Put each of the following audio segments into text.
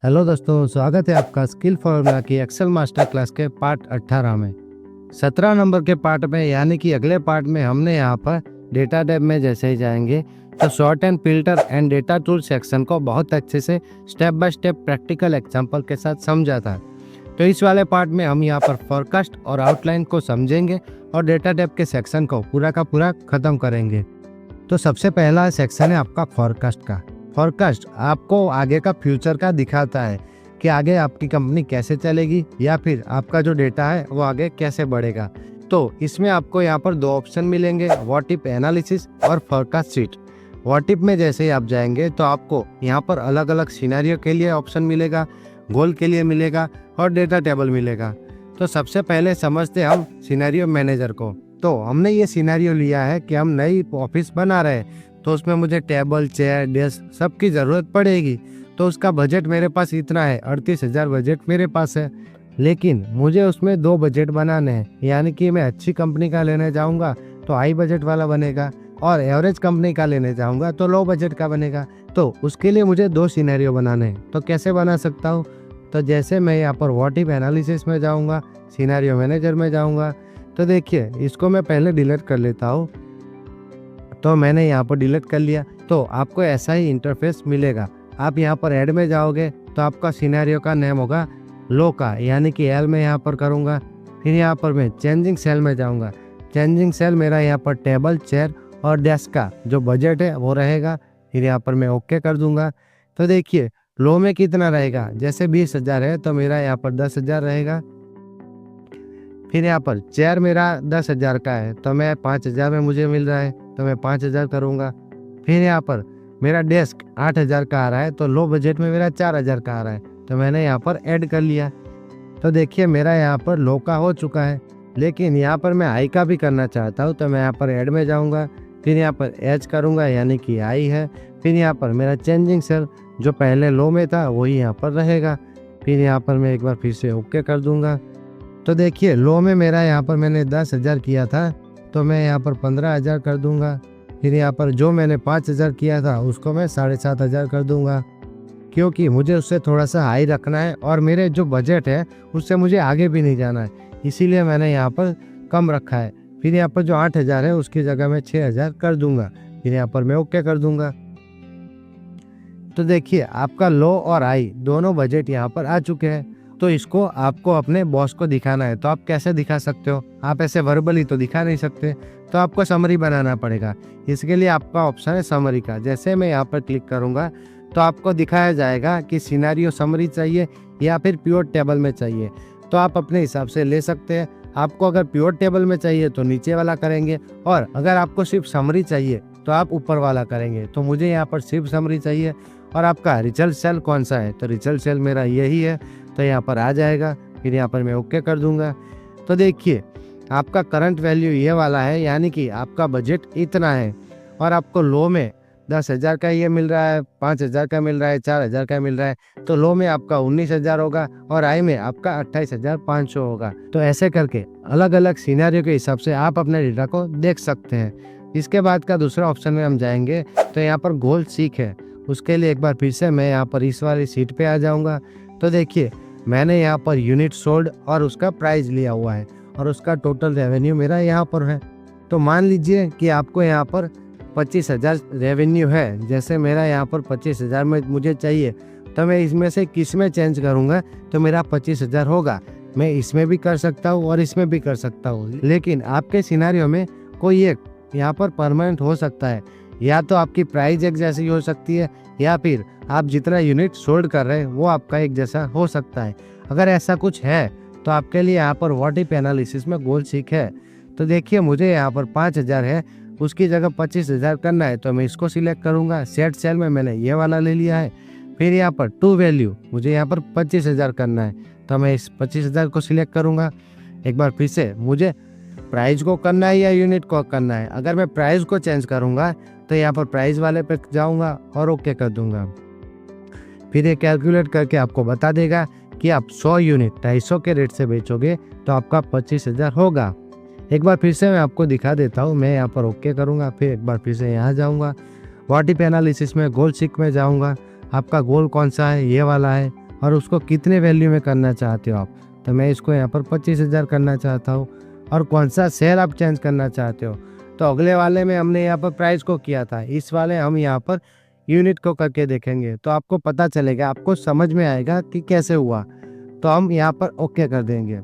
Hello दोस्तों, स्वागत है आपका स्किल फॉर्मूला की एक्सेल मास्टर क्लास के पार्ट 18 में। 17 नंबर के पार्ट में यानी कि अगले पार्ट में हमने यहाँ पर डेटा टैब में जैसे ही जाएंगे तो short and filter and data tool section को बहुत अच्छे से step by step practical example के साथ समझा था। तो इस वाले पार्ट में हम यहाँ पर फोरकास्ट और आउटलाइन को समझेंगे और डेटा टैब के सेक्शन को पूरा का पूरा खत्म करेंगे। तो सबसे पहला सेक्शन है आपका फोरकास्ट का। फोरकास्ट आपको आगे का फ्यूचर का दिखाता है कि आगे आपकी कंपनी कैसे चलेगी या फिर आपका जो डेटा है वो आगे कैसे बढ़ेगा। तो इसमें आपको यहाँ पर दो ऑप्शन मिलेंगे, व्हाट इफ एनालिसिस और फोरकास्ट शीट। व्हाट इफ में जैसे ही आप जाएंगे तो आपको यहाँ पर अलग अलग सिनेरियो के लिए ऑप्शन मिलेगा, गोल के लिए मिलेगा और डेटा टेबल मिलेगा। तो सबसे पहले समझते हम सिनेरियो मैनेजर को। तो हमने ये सिनेरियो लिया है कि हम नई ऑफिस बना रहे हैं, तो उसमें मुझे टेबल, चेयर, डेस्क सब की ज़रूरत पड़ेगी। तो उसका बजट मेरे पास इतना है, 38,000 बजट मेरे पास है। लेकिन मुझे उसमें दो बजट बनाने हैं, यानी कि मैं अच्छी कंपनी का लेने जाऊंगा तो हाई बजट वाला बनेगा और एवरेज कंपनी का लेने जाऊंगा तो लो बजट का बनेगा। तो उसके लिए मुझे दो सिनेरियो बनाने हैं। तो कैसे बना सकता हूँ? तो जैसे मैं यहाँ पर व्हाट इफ एनालिसिस में जाऊँगा, सिनेरियो मैनेजर में जाऊँगा, तो देखिए इसको मैं पहले डिलीट कर लेता हूँ। तो मैंने यहाँ पर डिलीट कर लिया। तो आपको ऐसा ही इंटरफेस मिलेगा। आप यहाँ पर ऐड में जाओगे तो आपका सिनेरियो का नेम होगा लो का, यानी कि एल में यहाँ पर करूँगा। फिर यहाँ पर मैं चेंजिंग सेल में जाऊँगा। चेंजिंग सेल मेरा यहाँ पर टेबल, चेयर और डेस्क का जो बजट है वो रहेगा। फिर यहाँ पर मैं ओके कर दूँगा। तो देखिए लो में कितना रहेगा, जैसे 20,000 है तो मेरा यहाँ पर 10,000 रहेगा। फिर यहाँ पर चेयर मेरा 10,000 का है तो मैं 5,000 में मुझे मिल रहा है तो मैं 5,000 करूँगा। फिर यहाँ पर मेरा डेस्क 8,000 का आ रहा है तो लो बजट में मेरा 4,000 का आ रहा है तो मैंने यहाँ पर ऐड कर लिया। तो देखिए मेरा यहाँ पर लो का हो चुका है, लेकिन यहाँ पर मैं हाई का भी करना चाहता हूँ तो मैं यहाँ पर ऐड में जाऊँगा। फिर यहाँ पर एच करूँगा, यानी कि हाई है। फिर यहाँ पर मेरा चेंजिंग सेल जो पहले लो में था वही यहाँ पर रहेगा। फिर यहाँ पर मैं एक बार फिर से ओके कर दूँगा। तो देखिए लो में मेरा यहाँ पर मैंने 10,000 किया था तो मैं यहाँ पर 15,000 कर दूंगा। फिर यहाँ पर जो मैंने 5,000 किया था उसको मैं 7,500 कर दूंगा, क्योंकि मुझे उससे थोड़ा सा हाई रखना है और मेरे जो बजट है उससे मुझे आगे भी नहीं जाना है, इसीलिए मैंने यहाँ पर कम रखा है। फिर यहाँ पर जो 8,000 है उसकी जगह मैं 6,000 कर दूंगा। फिर यहाँ पर मैं ओके कर दूंगा। तो देखिए आपका लो और हाई दोनों बजट यहाँ पर आ चुके हैं। तो इसको आपको अपने बॉस को दिखाना है। तो आप कैसे दिखा सकते हो? आप ऐसे वर्बली तो दिखा नहीं सकते, तो आपको समरी बनाना पड़ेगा। इसके लिए आपका ऑप्शन है समरी का। जैसे मैं यहाँ पर क्लिक करूँगा तो आपको दिखाया जाएगा कि सिनेरियो समरी चाहिए या फिर प्योर टेबल में चाहिए। तो आप अपने हिसाब से ले सकते हैं। आपको अगर प्योर टेबल में चाहिए तो नीचे वाला करेंगे, और अगर आपको सिर्फ समरी चाहिए तो आप ऊपर वाला करेंगे। तो मुझे यहाँ पर सिर्फ समरी चाहिए। और आपका रिजल्ट सेल कौन सा है? तो रिजल्ट सेल मेरा यही है, तो यहाँ पर आ जाएगा। फिर यहाँ पर मैं ओके कर दूंगा। तो देखिए आपका करंट वैल्यू ये वाला है, यानी कि आपका बजट इतना है और आपको लो में 10,000 का ये मिल रहा है, 5,000 का मिल रहा है, 4,000 का मिल रहा है। तो लो में आपका 19,000 होगा और हाई में आपका 28,500 होगा। तो ऐसे करके अलग अलग सिनेरियो के हिसाब से आप अपने डेटा को देख सकते हैं। इसके बाद का दूसरा ऑप्शन में हम जाएंगे तो यहाँ पर गोल सीख है। उसके लिए एक बार फिर से मैं यहाँ पर इस वाली सीट पे आ जाऊँगा। तो देखिए मैंने यहाँ पर यूनिट सोल्ड और उसका प्राइस लिया हुआ है और उसका टोटल रेवेन्यू मेरा यहाँ पर है। तो मान लीजिए कि आपको यहाँ पर 25,000 रेवेन्यू है, जैसे मेरा यहाँ पर 25,000 में मुझे चाहिए, तो मैं इसमें से किस में चेंज करूँगा तो मेरा 25,000 होगा। मैं इसमें भी कर सकता हूँ और इसमें भी कर सकता हूँ, लेकिन आपके सिनेरियो में कोई एक यहाँ पर परमानेंट हो सकता है। या तो आपकी प्राइस एक जैसी हो सकती है या फिर आप जितना यूनिट सोल्ड कर रहे हैं वो आपका एक जैसा हो सकता है। अगर ऐसा कुछ है तो आपके लिए यहाँ पर व्हाट इफ एनालिसिस में गोल सीख है। तो देखिए मुझे यहाँ पर 5,000 है, उसकी जगह 25,000 करना है, तो मैं इसको सिलेक्ट करूँगा। सेट सेल में मैंने ये वाला ले लिया है। फिर यहाँ पर टू वैल्यू मुझे यहाँ पर 25,000 करना है, तो मैं इस 25,000 को सिलेक्ट करूँगा। एक बार फिर से मुझे प्राइस को करना है या यूनिट को करना है। अगर मैं प्राइस को चेंज करूँगा तो यहाँ पर प्राइस वाले पे जाऊँगा और ओके कर दूँगा। फिर ये कैलकुलेट करके आपको बता देगा कि आप 100 यूनिट 250 के रेट से बेचोगे तो आपका 25,000 होगा। एक बार फिर से मैं आपको दिखा देता हूँ। मैं यहाँ पर ओके करूँगा, फिर एक बार फिर से यहाँ जाऊँगा, व्हाट इफ एनालिसिस में गोल सीख में जाऊँगा। आपका गोल कौन सा है? ये वाला है। और उसको कितने वैल्यू में करना चाहते हो आप। तो मैं इसको यहाँ पर 25,000 करना चाहता हूँ। और कौन सा सेल आप चेंज करना चाहते हो, तो अगले वाले में हमने यहाँ पर प्राइस को किया था, इस वाले हम यहाँ पर यूनिट को करके देखेंगे, तो आपको पता चलेगा, आपको समझ में आएगा कि कैसे हुआ। तो हम यहाँ पर ओके कर देंगे।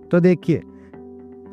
तो देखिए,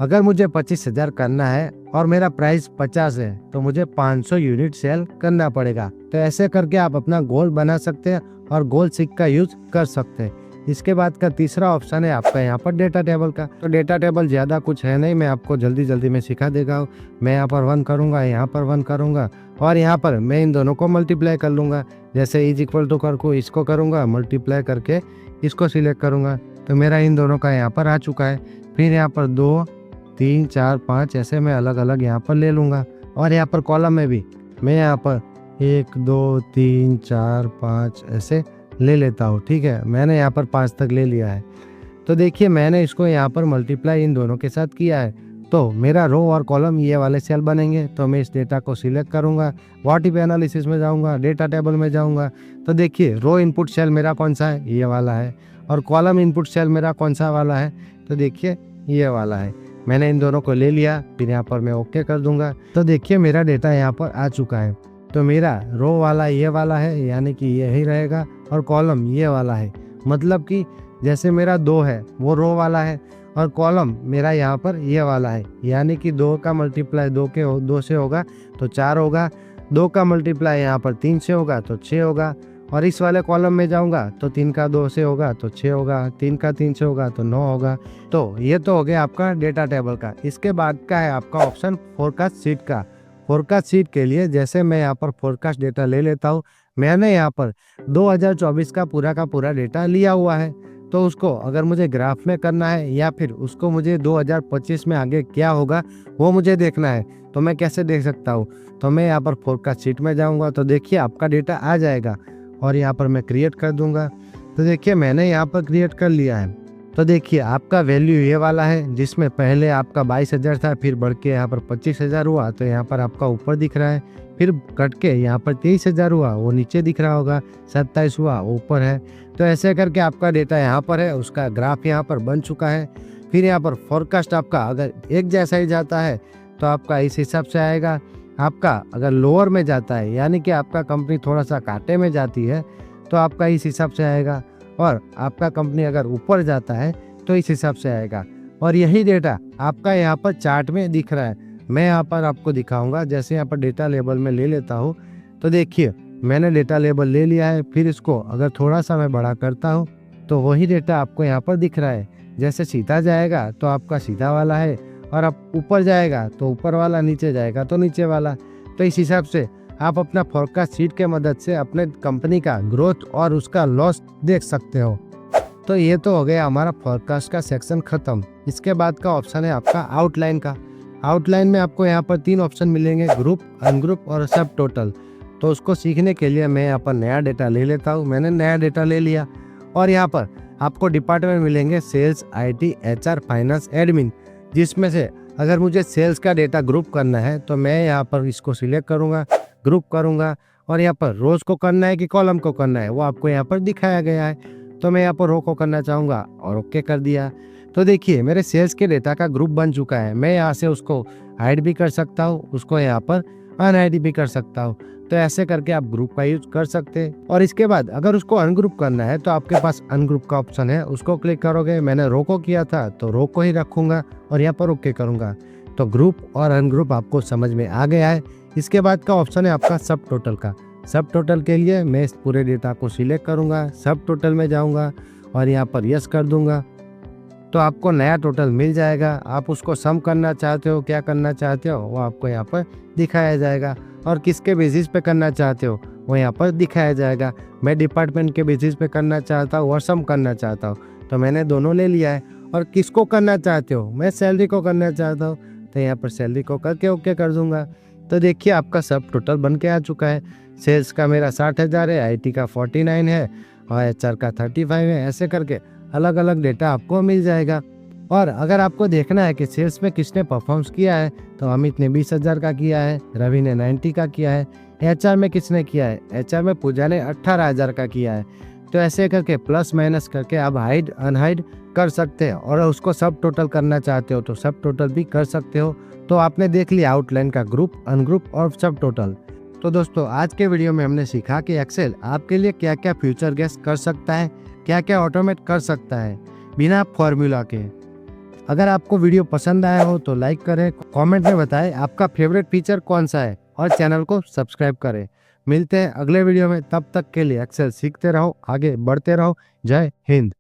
अगर मुझे 25,000 करना है और मेरा प्राइस 50 है तो मुझे 500 यूनिट सेल करना पड़ेगा। तो ऐसे करके आप अपना गोल बना सकते हैं और गोल सीक का यूज कर सकते हैं। इसके बाद का तीसरा ऑप्शन है आपका यहाँ पर डेटा टेबल का। तो डेटा टेबल ज़्यादा कुछ है नहीं, मैं आपको जल्दी जल्दी में सिखा देगा। मैं यहाँ पर 1 करूँगा, यहाँ पर 1 करूँगा और यहाँ पर मैं इन दोनों को मल्टीप्लाई कर लूँगा। जैसे इज इक्वल टू कर को इसको करूँगा, मल्टीप्लाई करके इसको सिलेक्ट करूँगा, तो मेरा इन दोनों का यहाँ पर आ चुका है। फिर यहाँ पर 2, 3, 4, 5 ऐसे मैं अलग अलग यहाँ पर ले लूँगा। और यहाँ पर कॉलम में भी मैं यहाँ पर 1, 2, 3, 4, 5 ऐसे ले लेता हूँ। ठीक है, मैंने यहाँ पर 5 तक ले लिया है। तो देखिए, मैंने इसको यहाँ पर मल्टीप्लाई इन दोनों के साथ किया है, तो मेरा रो और कॉलम ये वाले सेल बनेंगे। तो मैं इस डेटा को सिलेक्ट करूँगा, ओटीपी एनालिसिस में जाऊँगा, डेटा टेबल में जाऊँगा। तो देखिए, रो इनपुट सेल मेरा कौन सा है, ये वाला है, और कॉलम इनपुट सेल मेरा कौन सा वाला है, तो देखिए ये वाला है। मैंने इन दोनों को ले लिया, फिर यहाँ पर मैं ओके कर दूंगा। तो देखिए, मेरा डेटा यहाँ पर आ चुका है। तो मेरा रो वाला ये वाला है, यानी कि ये ही रहेगा, और कॉलम ये वाला है। मतलब कि जैसे मेरा 2 है वो रो वाला है, और कॉलम मेरा यहाँ पर ये वाला है, यानी कि 2 का मल्टीप्लाई 2 से होगा तो 4 होगा, 2 का मल्टीप्लाई यहाँ पर 3 से होगा तो 6 होगा। और इस वाले कॉलम में जाऊंगा तो 3 का 2 से होगा तो 6 होगा, 3 का 3 से होगा तो 9 होगा। तो ये तो हो गया आपका डेटा टेबल का। इसके बाद का है आपका ऑप्शन फोरकास्ट शीट का। फोरकास्ट शीट के लिए जैसे मैं यहाँ पर फोरकास्ट डेटा ले लेता हूँ, मैंने यहाँ पर 2024 का पूरा डेटा लिया हुआ है। तो उसको अगर मुझे ग्राफ में करना है या फिर उसको मुझे 2025 में आगे क्या होगा वो मुझे देखना है, तो मैं कैसे देख सकता हूँ। तो मैं यहाँ पर फोरकास्ट शीट में जाऊँगा, तो देखिए आपका डेटा आ जाएगा और यहाँ पर मैं क्रिएट कर दूंगा। तो देखिए, मैंने यहाँ पर क्रिएट कर लिया है। तो देखिए, आपका वैल्यू ये वाला है, जिसमें पहले आपका 22,000 था, फिर बढ़ के यहाँ पर 25,000 हुआ, तो यहाँ पर आपका ऊपर दिख रहा है। फिर कट के यहाँ पर 23,000 हुआ, वो नीचे दिख रहा होगा, 27 हुआ ऊपर है। तो ऐसे करके आपका डेटा यहाँ पर है, उसका ग्राफ यहाँ पर बन चुका है। फिर यहाँ पर फोरकास्ट आपका अगर एक जैसा ही जाता है तो आपका इस हिसाब से आएगा। आपका अगर लोअर में जाता है, यानी कि आपका कंपनी थोड़ा सा घाटे में जाती है, तो आपका इस हिसाब से आएगा। और आपका कंपनी अगर ऊपर जाता है तो इस हिसाब से आएगा। और यही डेटा आपका यहाँ पर चार्ट में दिख रहा है। मैं यहाँ पर आपको दिखाऊंगा। जैसे यहाँ पर डेटा लेबल में ले लेता हूँ, तो देखिए मैंने डेटा लेबल ले लिया है। फिर इसको अगर थोड़ा सा मैं बड़ा करता हूँ तो वही डेटा आपको यहाँ पर दिख रहा है। जैसे सीधा जाएगा तो आपका सीधा वाला है, और आप ऊपर जाएगा तो ऊपर वाला, नीचे जाएगा तो नीचे वाला। तो इस हिसाब से आप अपना फोरकास्ट शीट के मदद से अपने कंपनी का ग्रोथ और उसका लॉस देख सकते हो। तो ये तो हो गया हमारा फोरकास्ट का सेक्शन खत्म। इसके बाद का ऑप्शन है आपका आउटलाइन का। आउटलाइन में आपको यहाँ पर 3 ऑप्शन मिलेंगे, ग्रुप, अनग्रुप और सब टोटल। तो उसको सीखने के लिए मैं यहाँ पर नया डेटा ले लेता हूँ। मैंने नया डेटा ले लिया, और यहाँ पर आपको डिपार्टमेंट मिलेंगे, sales, IT, HR, finance, admin. जिसमें से अगर मुझे सेल्स का डेटा ग्रुप करना है तो मैं यहाँ पर इसको सिलेक्ट करूँगा, ग्रुप करूँगा, और यहाँ पर रोज को करना है कि कॉलम को करना है वो आपको यहाँ पर दिखाया गया है। तो मैं यहाँ पर रो को करना चाहूँगा और ओके कर दिया। तो देखिए, मेरे सेल्स के डेटा का ग्रुप बन चुका है। मैं यहाँ से उसको हाइड भी कर सकता हूँ, उसको यहाँ पर अनहाइड भी कर सकता हूँ। तो ऐसे करके आप ग्रुप का यूज कर सकते हैं। और इसके बाद अगर उसको अनग्रुप करना है तो आपके पास अनग्रुप का ऑप्शन है, उसको क्लिक करोगे। मैंने रो को किया था तो रो को ही रखूंगा और यहाँ पर ओके करूंगा। तो ग्रुप और अनग्रुप आपको समझ में आ गया है। इसके बाद का ऑप्शन है आपका सब टोटल का। सब टोटल के लिए मैं इस पूरे डेटा को सिलेक्ट करूंगा, सब टोटल में जाऊंगा और यहाँ पर यस कर दूंगा। तो आपको नया टोटल मिल जाएगा। आप उसको सम करना चाहते हो, क्या करना चाहते हो वो आपको यहाँ पर दिखाया जाएगा, और किसके बेसिस पे करना चाहते हो वो यहाँ पर दिखाया जाएगा। मैं डिपार्टमेंट के बेसिस पे करना चाहता हूँ और सम करना चाहता हूँ, तो मैंने दोनों ले लिया है। और किसको करना चाहते हो, मैं सैलरी को करना चाहता हूँ, तो यहाँ पर सैलरी को करके ओके कर दूंगा। तो देखिए, आपका सब टोटल बन के आ चुका है। सेल्स का मेरा 60,000 है, IT का 49 है और HR का 35 है। ऐसे करके अलग अलग डेटा आपको मिल जाएगा। और अगर आपको देखना है कि सेल्स में किसने परफॉर्म्स किया है, तो अमित ने 20,000 का किया है, रवि ने 90 का किया है। HR में किसने किया है, HR में पूजा ने 18,000 का किया है। तो ऐसे करके प्लस माइनस करके आप हाइड अनहाइड कर सकते हैं, और उसको सब टोटल करना चाहते हो तो सब टोटल भी कर सकते हो। तो आपने देख लिया आउटलाइन का ग्रुप, अनग्रुप और सब टोटल। तो दोस्तों आज के वीडियो में हमने सीखा कि एक्सेल आपके लिए क्या क्या फ्यूचर गेस कर सकता है, क्या क्या ऑटोमेट कर सकता है बिना फॉर्मूला के। अगर आपको वीडियो पसंद आया हो तो लाइक करें, कमेंट में बताएं आपका फेवरेट फीचर कौन सा है, और चैनल को सब्सक्राइब करें। मिलते हैं अगले वीडियो में, तब तक के लिए एक्सेल सीखते रहो, आगे बढ़ते रहो। जय हिंद।